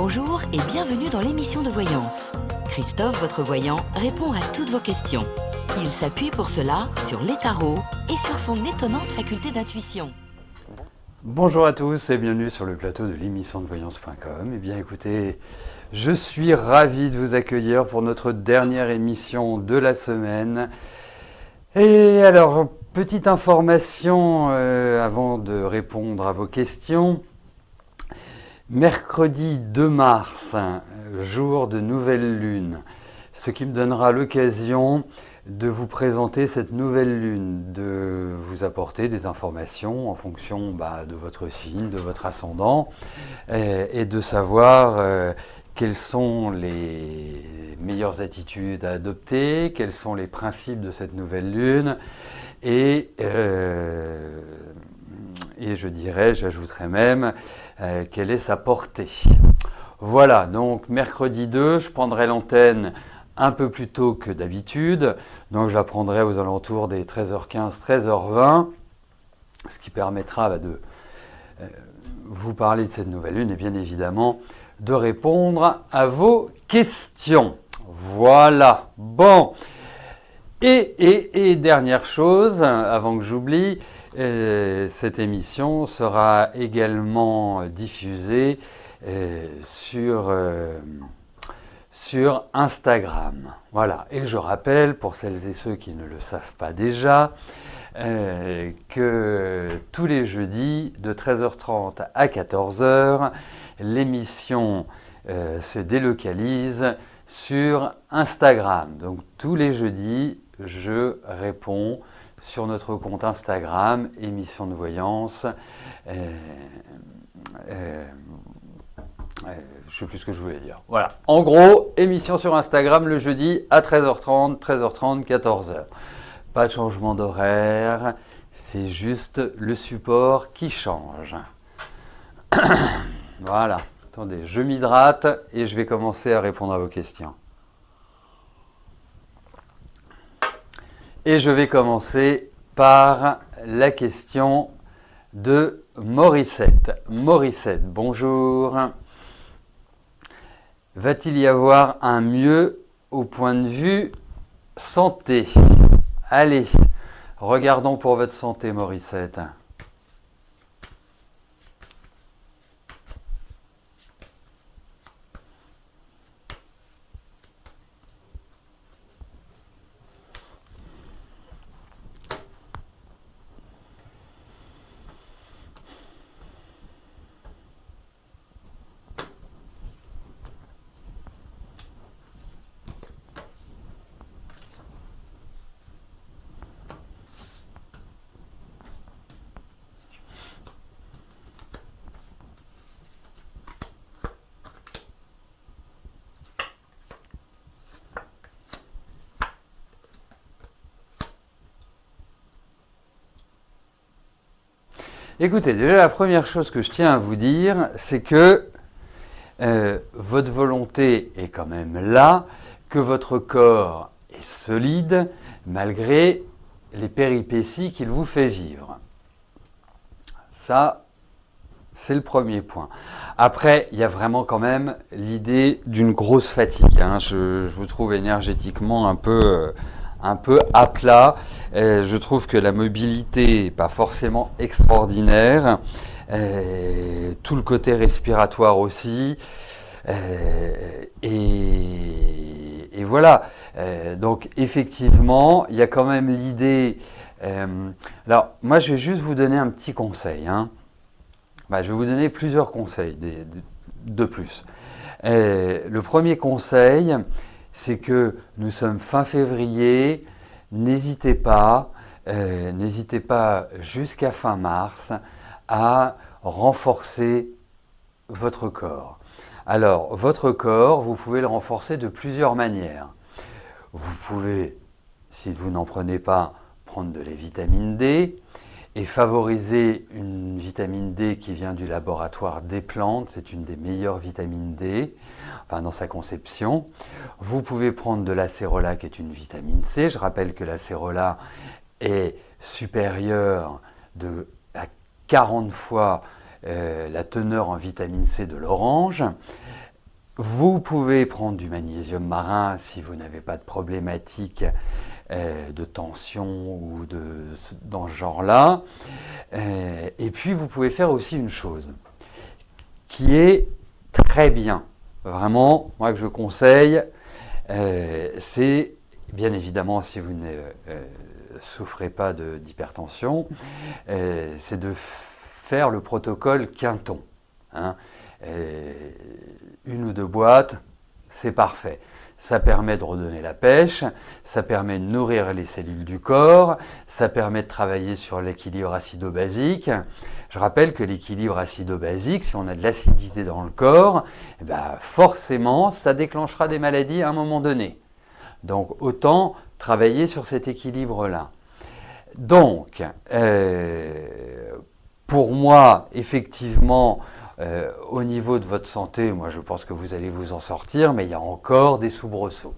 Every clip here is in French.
Bonjour et bienvenue dans l'émission de voyance. Christophe, votre voyant, répond à toutes vos questions. Il s'appuie pour cela sur les tarots et sur son étonnante faculté d'intuition. Bonjour à tous et bienvenue sur le plateau de l'émission de voyance.com. Eh bien écoutez, je suis ravi de vous accueillir pour notre dernière émission de la semaine. Et alors, petite information avant de répondre à vos questions. Mercredi 2 mars, jour de nouvelle lune, ce qui me donnera l'occasion de vous présenter cette nouvelle lune, de vous apporter des informations en fonction de votre signe, de votre ascendant, et de savoir quelles sont les meilleures attitudes à adopter, quels sont les principes de cette nouvelle lune, et je dirais, j'ajouterais même, quelle est sa portée. Voilà, donc mercredi 2, je prendrai l'antenne un peu plus tôt que d'habitude, donc je la prendrai aux alentours des 13h15, 13h20, ce qui permettra de vous parler de cette nouvelle lune et bien évidemment de répondre à vos questions. Voilà, bon. Et dernière chose, avant que j'oublie, cette émission sera également diffusée sur Instagram. Voilà, et je rappelle, pour celles et ceux qui ne le savent pas déjà, que tous les jeudis, de 13h30 à 14h, l'émission se délocalise sur Instagram. Donc tous les jeudis, je réponds sur notre compte Instagram, émission de voyance. Je ne sais plus ce que je voulais dire. Voilà. En gros, émission sur Instagram le jeudi à 13h30, 14h. Pas de changement d'horaire, c'est juste le support qui change. Voilà. Attendez, je m'hydrate et je vais commencer à répondre à vos questions. Et je vais commencer par la question de Morissette. Morissette, bonjour. Va-t-il y avoir un mieux au point de vue santé? Allez, regardons pour votre santé, Morissette. Écoutez, déjà la première chose que je tiens à vous dire, c'est que votre volonté est quand même là, que votre corps est solide malgré les péripéties qu'il vous fait vivre. Ça, c'est le premier point. Après, il y a vraiment quand même l'idée d'une grosse fatigue. Je vous trouve énergétiquement un peu à plat. Je trouve que la mobilité n'est pas forcément extraordinaire. Tout le côté respiratoire aussi. Et voilà. Donc effectivement, il y a quand même l'idée... alors, moi, je vais juste vous donner un petit conseil. Je vais vous donner plusieurs conseils de plus. Le premier conseil, c'est que nous sommes fin février, n'hésitez pas jusqu'à fin mars à renforcer votre corps. Alors, votre corps, vous pouvez le renforcer de plusieurs manières. Vous pouvez, si vous n'en prenez pas, prendre de la vitamine D et favoriser une vitamine D qui vient du laboratoire des plantes. C'est une des meilleures vitamines D, dans sa conception. Vous pouvez prendre de l'acérola qui est une vitamine C. Je rappelle que l'acérola est supérieure à 40 fois la teneur en vitamine C de l'orange. Vous pouvez prendre du magnésium marin si vous n'avez pas de problématique de tension ou dans ce genre-là. Et puis vous pouvez faire aussi une chose qui est très bien, vraiment, moi que je conseille, c'est bien évidemment si vous ne souffrez pas d'hypertension, c'est de faire le protocole Quinton. Hein. Une ou deux boîtes, c'est parfait. Ça permet de redonner la pêche, ça permet de nourrir les cellules du corps, ça permet de travailler sur l'équilibre acido-basique. Je rappelle que l'équilibre acido-basique, si on a de l'acidité dans le corps, eh ben forcément, ça déclenchera des maladies à un moment donné. Donc, autant travailler sur cet équilibre-là. Donc, pour moi, effectivement, au niveau de votre santé, moi je pense que vous allez vous en sortir, mais il y a encore des soubresauts.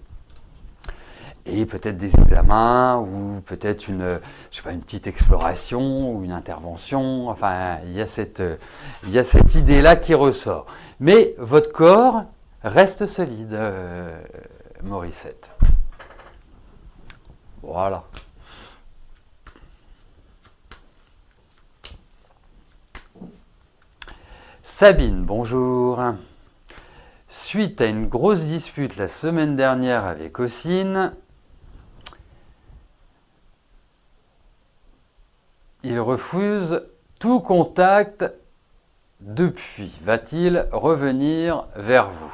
Et peut-être des examens, ou peut-être une petite exploration, ou une intervention, enfin, il y a cette idée-là qui ressort. Mais votre corps reste solide, Morissette. Voilà. Sabine, bonjour. Suite à une grosse dispute la semaine dernière avec Ossine, il refuse tout contact depuis. Va-t-il revenir vers vous ?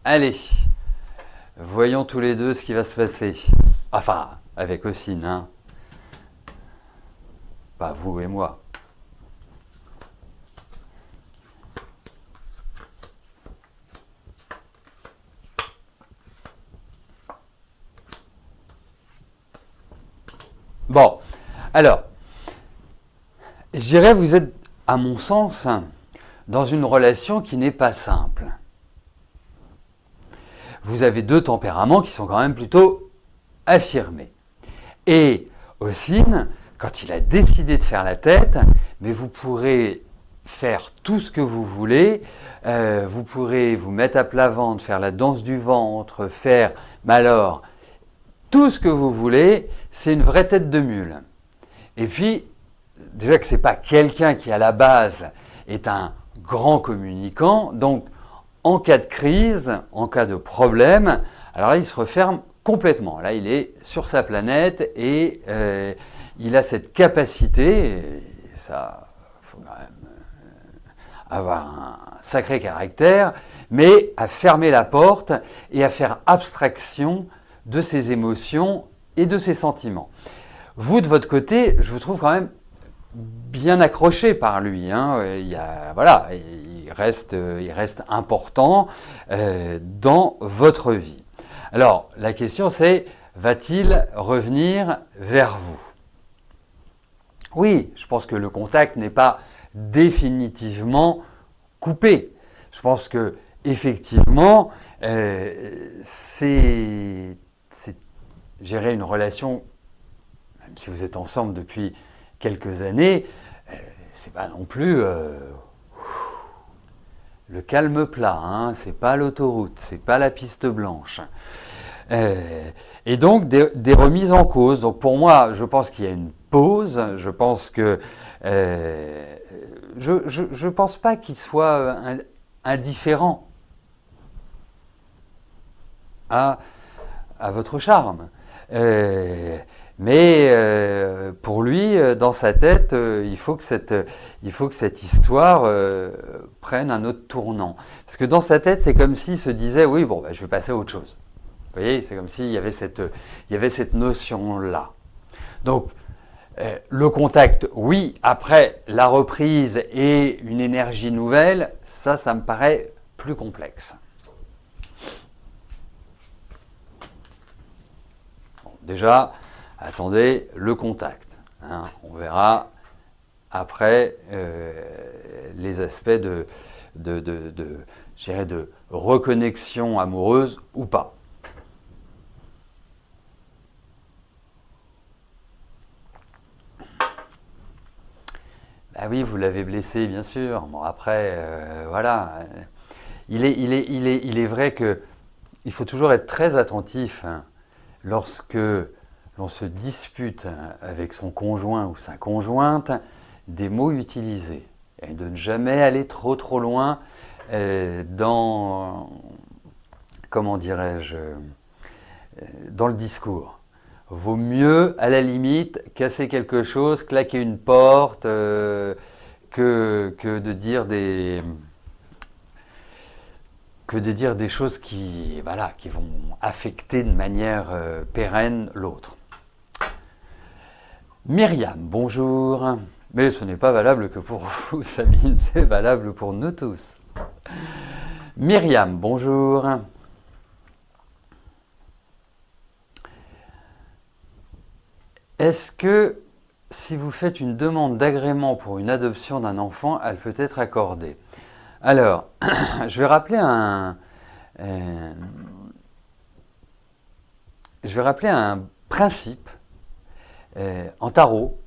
Allez, voyons tous les deux ce qui va se passer. Enfin, avec Ossine, hein. Pas vous et moi. Bon, alors, je dirais vous êtes, à mon sens, dans une relation qui n'est pas simple. Vous avez deux tempéraments qui sont quand même plutôt affirmés. Et Ossine, quand il a décidé de faire la tête, mais vous pourrez faire tout ce que vous voulez, vous pourrez vous mettre à plat ventre, faire la danse du ventre, mais alors, tout ce que vous voulez, c'est une vraie tête de mule. Et puis, déjà que ce n'est pas quelqu'un qui à la base est un grand communicant, donc en cas de crise, en cas de problème, alors là, il se referme complètement. Là, il est sur sa planète et il a cette capacité, et ça, il faut quand même avoir un sacré caractère, mais à fermer la porte et à faire abstraction de ses émotions et de ses sentiments. Vous, de votre côté, je vous trouve quand même bien accroché par lui. Hein. Il reste important dans votre vie. Alors, la question c'est, va-t-il revenir vers vous ? Oui, je pense que le contact n'est pas définitivement coupé. Je pense que effectivement, c'est gérer une relation, même si vous êtes ensemble depuis quelques années, c'est pas non plus le calme plat, hein, c'est pas l'autoroute, c'est pas la piste blanche. Et donc des remises en cause. Donc pour moi, je pense qu'il y a une pause. Je pense que je pense pas qu'il soit indifférent à votre charme. Mais pour lui, dans sa tête, il faut que cette histoire prenne un autre tournant. Parce que dans sa tête, c'est comme s'il se disait, oui, bon, je vais passer à autre chose. Vous voyez, c'est comme s'il y avait cette notion-là. Donc, le contact, oui, après la reprise et une énergie nouvelle, ça me paraît plus complexe. Bon, déjà, attendez le contact. Hein, on verra après les aspects je dirais de reconnexion amoureuse ou pas. Ah oui, vous l'avez blessé, bien sûr. Bon, après, voilà. Il est vrai que il faut toujours être très attentif lorsque l'on se dispute avec son conjoint ou sa conjointe, des mots utilisés. Et de ne jamais aller trop loin dans, comment dirais-je, dans le discours. Vaut mieux, à la limite, casser quelque chose, claquer une porte, que de dire des choses qui vont affecter de manière pérenne l'autre. Myriam, bonjour. Mais ce n'est pas valable que pour vous, Sabine, c'est valable pour nous tous. Myriam, bonjour. Est-ce que si vous faites une demande d'agrément pour une adoption d'un enfant, elle peut être accordée? Alors, je vais rappeler un principe en tarot,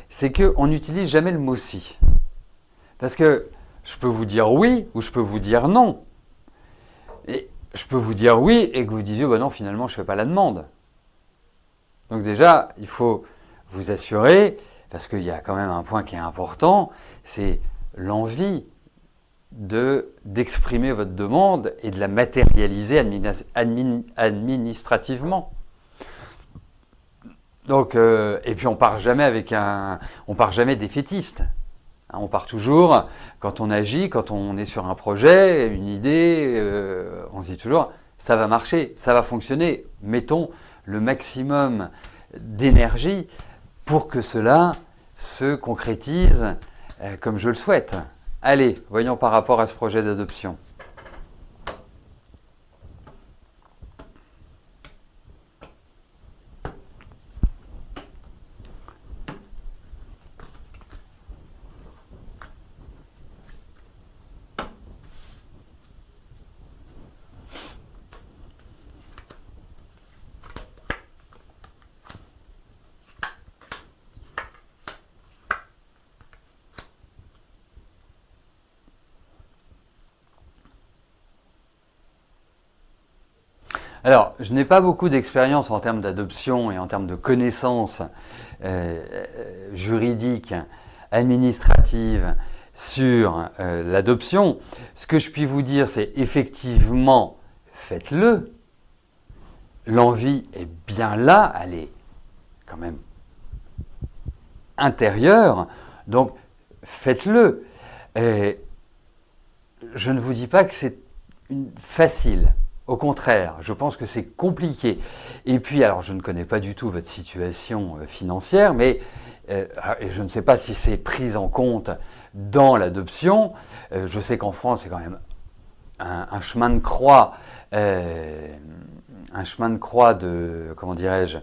c'est qu'on n'utilise jamais le mot si. Parce que je peux vous dire oui ou je peux vous dire non. Et je peux vous dire oui et que vous disiez non, finalement je ne fais pas la demande. Donc déjà, il faut vous assurer, parce qu'il y a quand même un point qui est important, c'est l'envie d'exprimer votre demande et de la matérialiser administrativement. Donc, et puis on part jamais défaitiste. On part toujours, quand on agit, quand on est sur un projet, une idée, on se dit toujours, ça va marcher, ça va fonctionner. Mettons le maximum d'énergie pour que cela se concrétise comme je le souhaite. Allez, voyons par rapport à ce projet d'adoption. Alors, je n'ai pas beaucoup d'expérience en termes d'adoption et en termes de connaissances juridiques, administratives sur l'adoption. Ce que je puis vous dire, c'est effectivement, faites-le. L'envie est bien là, elle est quand même intérieure, donc faites-le. Je ne vous dis pas que c'est facile. Au contraire, je pense que c'est compliqué. Et puis, alors je ne connais pas du tout votre situation financière, mais et je ne sais pas si c'est pris en compte dans l'adoption. Je sais qu'en France, c'est quand même un chemin de croix, comment dirais-je,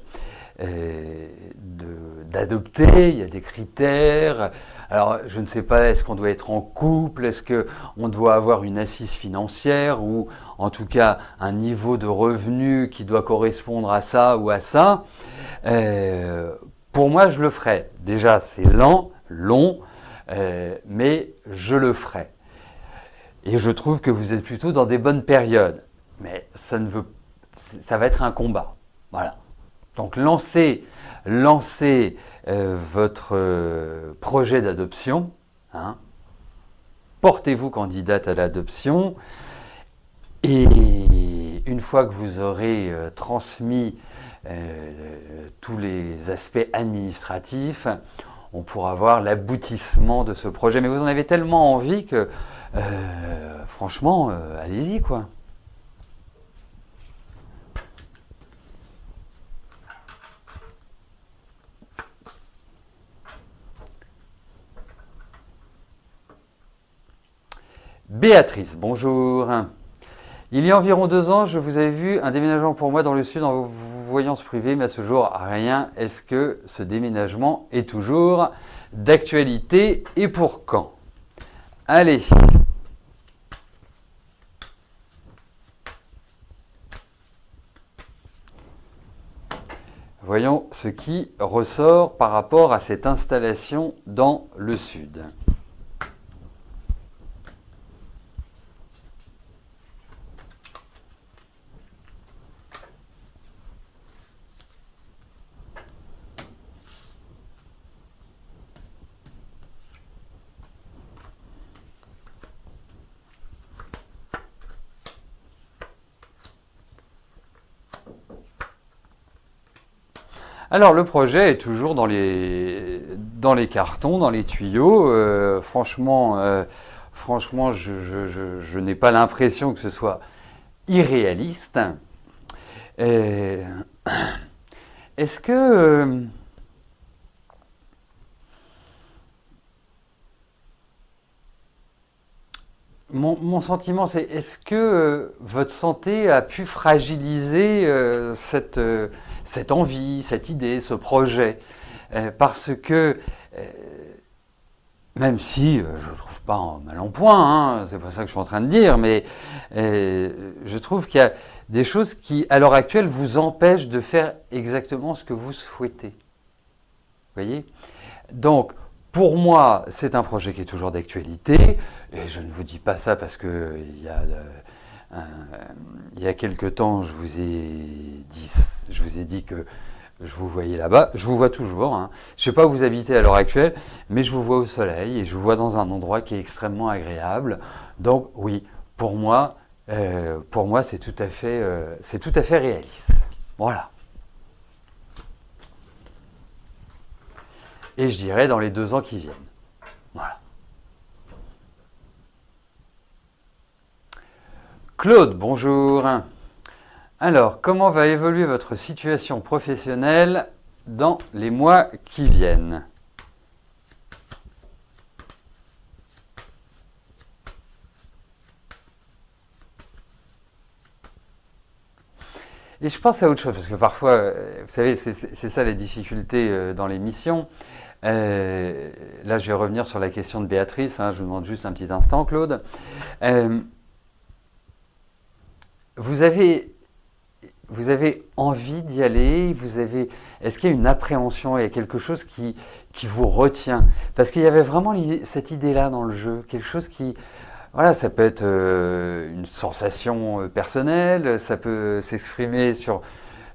d'adopter. Il y a des critères. Alors, je ne sais pas, est-ce qu'on doit être en couple, est-ce qu'on doit avoir une assise financière ou en tout cas un niveau de revenu qui doit correspondre à ça ou à ça. Pour moi, je le ferai. Déjà, c'est long, mais je le ferai. Et je trouve que vous êtes plutôt dans des bonnes périodes. Mais ça va être un combat. Voilà. Donc, lancez votre projet d'adoption, portez-vous candidate à l'adoption et une fois que vous aurez transmis tous les aspects administratifs, on pourra voir l'aboutissement de ce projet. Mais vous en avez tellement envie que franchement, allez-y quoi. Béatrice, bonjour. Il y a environ 2 ans, je vous avais vu un déménagement pour moi dans le sud. voyance privée, mais à ce jour, rien. Est-ce que ce déménagement est toujours d'actualité et pour quand? Allez. Voyons ce qui ressort par rapport à cette installation dans le sud. Alors le projet est toujours dans les cartons, dans les tuyaux. Franchement, je n'ai pas l'impression que ce soit irréaliste. Est-ce que mon sentiment, c'est est-ce que votre santé a pu fragiliser cette envie, cette idée, ce projet? Parce que, même si je ne trouve pas en mal en point, hein, c'est pas ça que je suis en train de dire, mais je trouve qu'il y a des choses qui, à l'heure actuelle, vous empêchent de faire exactement ce que vous souhaitez. Vous voyez? Donc, pour moi, c'est un projet qui est toujours d'actualité, et je ne vous dis pas ça parce que il y a quelque temps, je vous ai dit que je vous voyais là-bas. Je vous vois toujours. Hein. Je ne sais pas où vous habitez à l'heure actuelle, mais je vous vois au soleil et je vous vois dans un endroit qui est extrêmement agréable. Donc oui, pour moi, c'est tout à fait réaliste. Voilà. Et je dirais dans les 2 ans qui viennent. Voilà. Claude, bonjour. Alors, comment va évoluer votre situation professionnelle dans les mois qui viennent? Et je pense à autre chose, parce que parfois, vous savez, c'est ça les difficultés dans les missions. Là, je vais revenir sur la question de Béatrice, hein, je vous demande juste un petit instant, Claude. Vous avez envie d'y aller? Est-ce qu'il y a une appréhension? Il y a quelque chose qui vous retient? Parce qu'il y avait vraiment cette idée-là dans le jeu, quelque chose qui... Voilà, ça peut être une sensation personnelle, ça peut s'exprimer sur...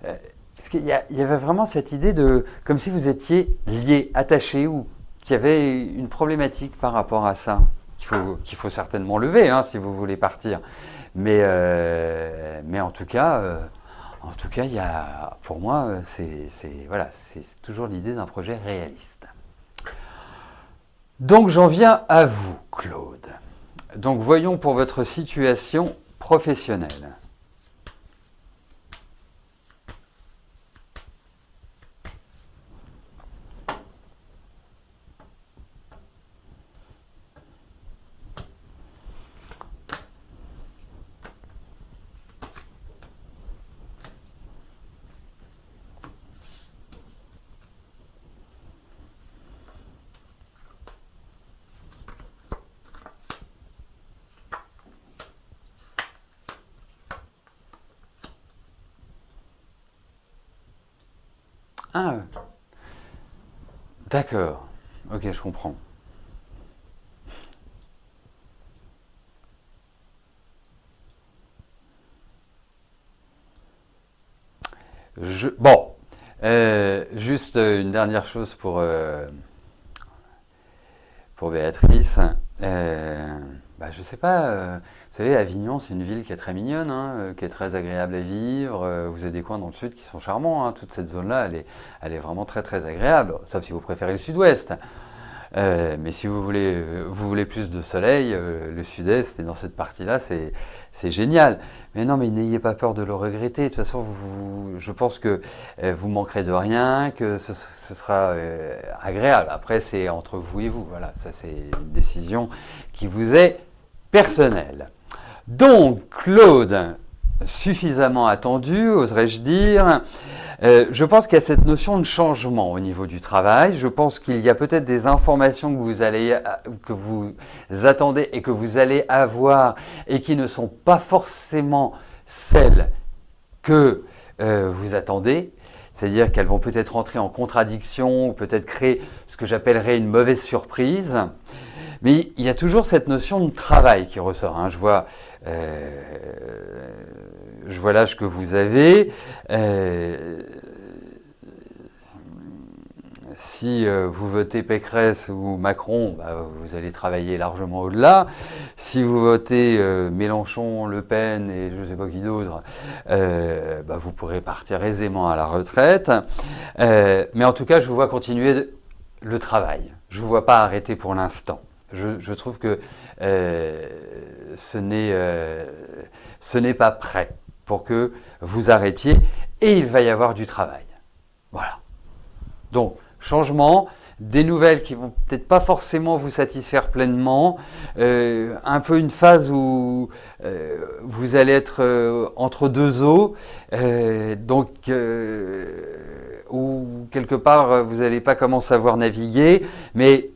parce qu'il y avait vraiment cette idée de... comme si vous étiez lié, attaché, ou qu'il y avait une problématique par rapport à ça, qu'il faut certainement lever hein, si vous voulez partir. Mais en tout cas, il y a, pour moi, c'est toujours l'idée d'un projet réaliste. Donc j'en viens à vous, Claude. Donc voyons pour votre situation professionnelle. Ah, d'accord. Ok, je comprends. Bon, juste une dernière chose pour Béatrice. Je sais pas, vous savez, Avignon, c'est une ville qui est très mignonne, hein, qui est très agréable à vivre. Vous avez des coins dans le sud qui sont charmants. Hein, toute cette zone-là, elle est vraiment très très agréable, sauf si vous préférez le sud-ouest. Mais si vous voulez plus de soleil, le sud-est et dans cette partie-là, c'est génial. Mais non, mais n'ayez pas peur de le regretter. De toute façon, je pense que vous manquerez de rien, que ce sera agréable. Après, c'est entre vous et vous. Voilà, ça c'est une décision qui vous est personnelle. Donc, Claude, suffisamment attendu, oserais-je dire. Je pense qu'il y a cette notion de changement au niveau du travail. Je pense qu'il y a peut-être des informations que vous attendez et que vous allez avoir et qui ne sont pas forcément celles que vous attendez. C'est-à-dire qu'elles vont peut-être entrer en contradiction ou peut-être créer ce que j'appellerais une mauvaise surprise. Mais il y a toujours cette notion de travail qui ressort. Hein. Je vois l'âge que vous avez. Si vous votez Pécresse ou Macron, bah, vous allez travailler largement au-delà. Si vous votez Mélenchon, Le Pen et je ne sais pas qui d'autre, bah, vous pourrez partir aisément à la retraite. Mais en tout cas, je vous vois continuer le travail. Je ne vous vois pas arrêter pour l'instant. Je trouve que ce n'est pas prêt pour que vous arrêtiez et il va y avoir du travail. Voilà. Donc, changement, des nouvelles qui vont peut-être pas forcément vous satisfaire pleinement, un peu une phase où vous allez être entre deux eaux, où quelque part vous n'allez pas comment savoir naviguer, mais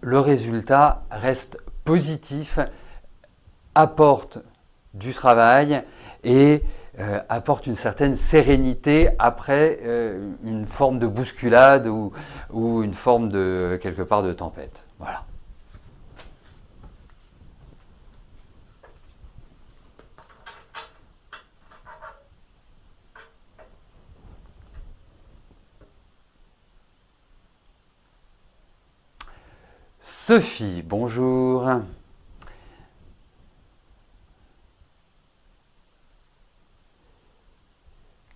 le résultat reste positif, apporte du travail et apporte une certaine sérénité après une forme de bousculade ou une forme de quelque part de tempête. Voilà. Sophie, bonjour.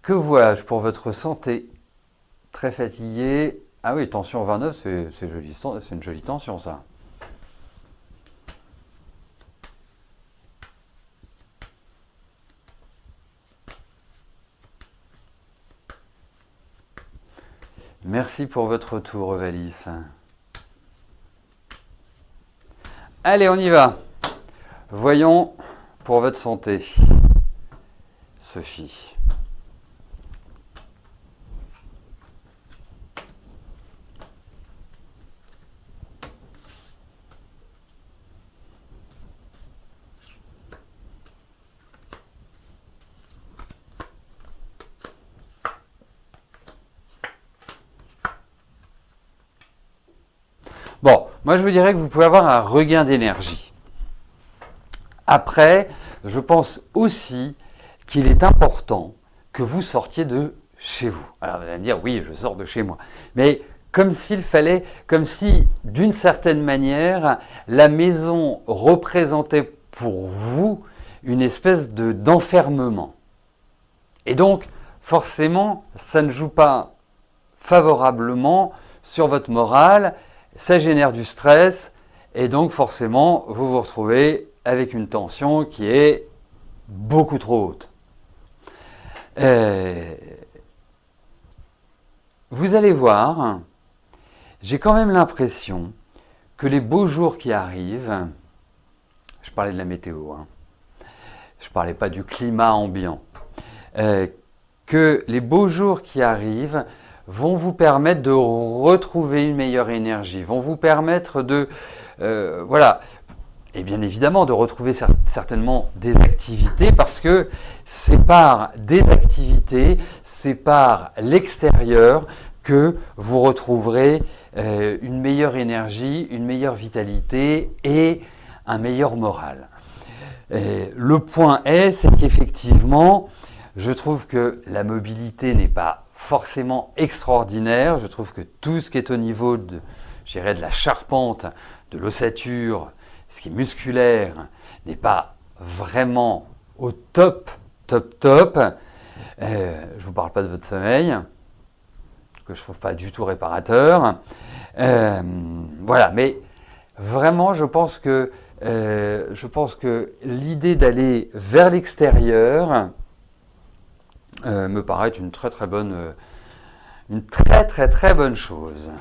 Que vois-je pour votre santé? Très fatigué. Ah oui, tension 29, c'est une jolie tension, ça. Merci pour votre retour, Ovalis. Allez, on y va. Voyons pour votre santé, Sophie. Bon, moi je vous dirais que vous pouvez avoir un regain d'énergie. Après, je pense aussi qu'il est important que vous sortiez de chez vous. Alors vous allez me dire, oui, je sors de chez moi. Mais comme si d'une certaine manière, la maison représentait pour vous une espèce d'enfermement. Et donc, forcément, ça ne joue pas favorablement sur votre morale, ça génère du stress, et donc forcément, vous vous retrouvez avec une tension qui est beaucoup trop haute. Vous allez voir, j'ai quand même l'impression que les beaux jours qui arrivent, je parlais de la météo, hein, je ne parlais pas du climat ambiant, que les beaux jours qui arrivent vont vous permettre de retrouver une meilleure énergie, vont vous permettre de, voilà, et bien évidemment de retrouver certainement des activités parce que c'est par des activités, c'est par l'extérieur que vous retrouverez une meilleure énergie, une meilleure vitalité et un meilleur moral. Le point est, c'est qu'effectivement, je trouve que la mobilité n'est pas forcément extraordinaire. Je trouve que tout ce qui est au niveau de la charpente, de l'ossature, ce qui est musculaire, n'est pas vraiment au top. Je ne vous parle pas de votre sommeil, que je ne trouve pas du tout réparateur. Voilà, mais vraiment, je pense que l'idée d'aller vers l'extérieur me paraît une très très bonne chose.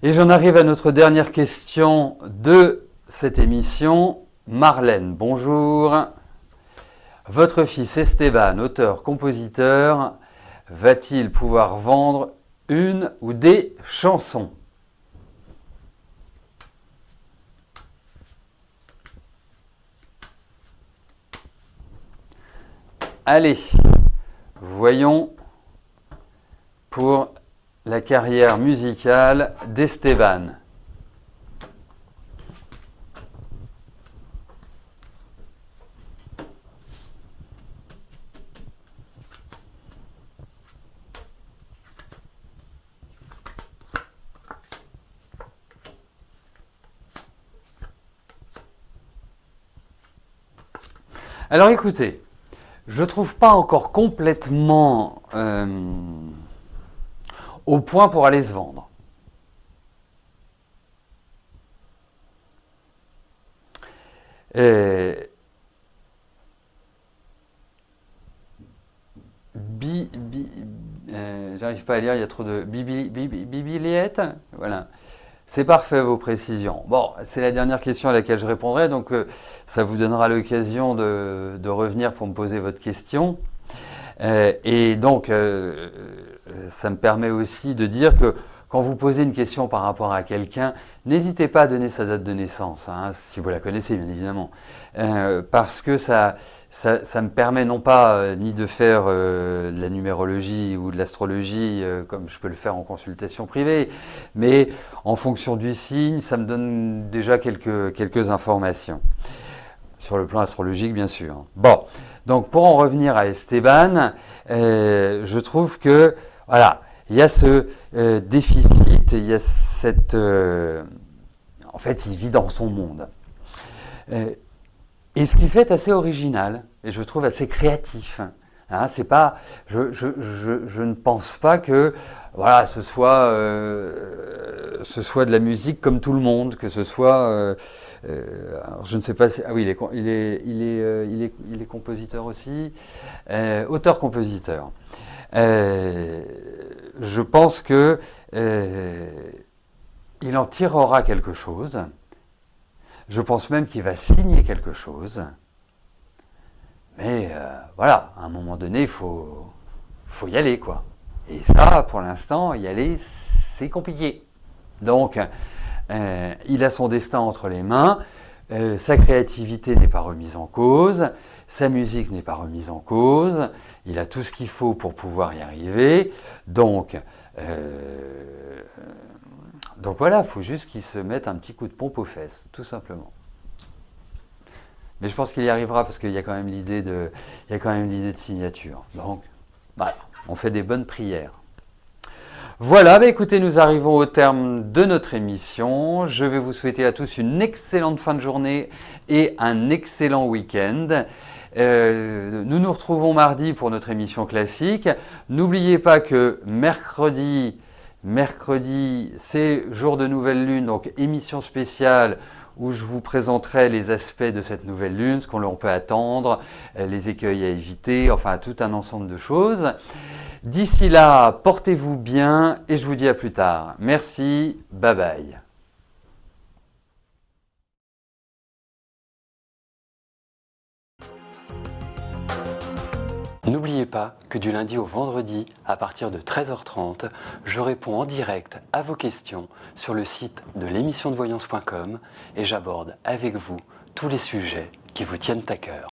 Et j'en arrive à notre dernière question de cette émission. Marlène, bonjour. Votre fils Esteban, auteur-compositeur, va-t-il pouvoir vendre une ou des chansons? Allez, voyons pour la carrière musicale d'Esteban. Alors écoutez, je ne trouve pas encore complètement au point pour aller se vendre. J'arrive pas à lire, il y a trop de bibiliette. Voilà. C'est parfait vos précisions. Bon, c'est la dernière question à laquelle je répondrai, donc ça vous donnera l'occasion de revenir pour me poser votre question. Et donc, ça me permet aussi de dire que quand vous posez une question par rapport à quelqu'un, n'hésitez pas à donner sa date de naissance, hein, si vous la connaissez bien évidemment, parce que ça me permet non pas ni de faire de la numérologie ou de l'astrologie comme je peux le faire en consultation privée, mais en fonction du signe, ça me donne déjà quelques informations. Sur le plan astrologique, bien sûr. Bon, donc pour en revenir à Esteban, je trouve que, voilà, il y a ce déficit, il y a cette... en fait, il vit dans son monde. Et ce qui fait est assez original, et je trouve assez créatif. Hein, c'est pas, je ne pense pas que voilà, ce soit de la musique comme tout le monde, que ce soit... alors je ne sais pas si... Ah oui, il est compositeur aussi. Auteur-compositeur. Je pense que il en tirera quelque chose. Je pense même qu'il va signer quelque chose. Mais voilà, à un moment donné, il faut y aller, quoi. Et ça, pour l'instant, y aller, c'est compliqué. Donc, il a son destin entre les mains. Sa créativité n'est pas remise en cause. Sa musique n'est pas remise en cause. Il a tout ce qu'il faut pour pouvoir y arriver. Donc voilà, il faut juste qu'il se mette un petit coup de pompe aux fesses, tout simplement. Mais je pense qu'il y arrivera parce qu'il y a quand même l'idée de signature. Donc, voilà, on fait des bonnes prières. Voilà, bah écoutez, nous arrivons au terme de notre émission. Je vais vous souhaiter à tous une excellente fin de journée et un excellent week-end. Nous nous retrouvons mardi pour notre émission classique. N'oubliez pas que mercredi, c'est jour de nouvelle lune, donc émission spéciale où je vous présenterai les aspects de cette nouvelle lune, ce qu'on peut attendre, les écueils à éviter, enfin tout un ensemble de choses. D'ici là, portez-vous bien et je vous dis à plus tard. Merci, bye bye. N'oubliez pas que du lundi au vendredi, à partir de 13h30, je réponds en direct à vos questions sur le site de l'émissiondevoyance.com et j'aborde avec vous tous les sujets qui vous tiennent à cœur.